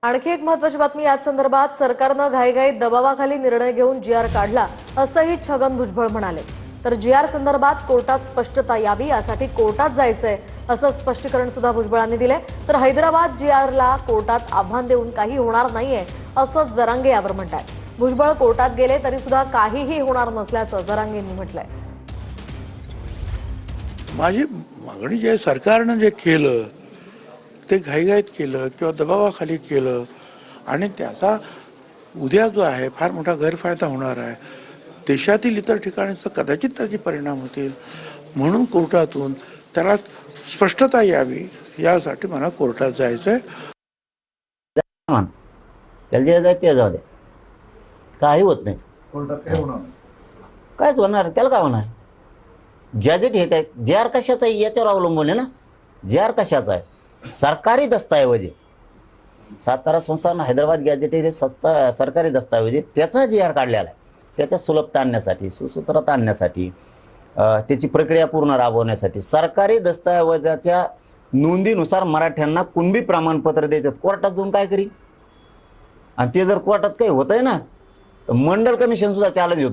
आणखी एक महत्त्वाची बातमी याच संदर्भात सरकारनं घाईघाईत दबावाखाली निर्णय घेऊन जीआर काढला असंही छगन भुजबळ म्हणाले। तर जीआर संदर्भात कोर्टात स्पष्टता यावी यासाठी कोर्टात जायचंय असं स्पष्टीकरण सुद्धा भुजबळांनी दिले। तर हैदराबाद जीआरला कोर्टात आव्हान देऊन काही होणार नाहीये असं जरांगे यावर म्हणतात। भुजबळ कोर्टात गेले तरी सुद्धा काहीही होणार नसल्याचं जरांगेंनी म्हटलंय। माझी मागणी जे सरकारनं जे केलं ते घाईघाईत केलं किंवा दबावाखाली केलं आणि त्याचा उद्या जो आहे फार मोठा गैरफायदा होणार आहे। देशातील इतर ठिकाणी कदाचित त्याचे परिणाम होतील, म्हणून कोर्टातून त्याला स्पष्टता यावी यासाठी मला कोर्टात जायचंय। त्याला जे ते जाऊ दे, काही होत नाही। कोर्टात काय होणार? कायच होणार, त्याला काय होणार? गॅजेट हे काय जीआर कशाचा आहे याच्यावर अवलंबून आहे ना। जीआर कशाचा आहे? सरकारी दस्तऐवज आहे। सातारा संस्थान हैदराबाद गॅजेट हे सरकारी दस्तऐवज आहे, त्याचा जीआर काढलेला आहे। त्याच्या सुलभता आणण्यासाठी, सुसूत्रता आणण्यासाठी, त्याची प्रक्रिया पूर्ण राबवण्यासाठी सरकारी दस्तऐवजाच्या नोंदीनुसार मराठ्यांना कुणबी प्रमाणपत्र द्यायचं। कोर्टात जाऊन काय करी? आणि ते जर कोर्टात काही होतंय ना तर मंडल कमिशन सुद्धा चॅलेंज होतं।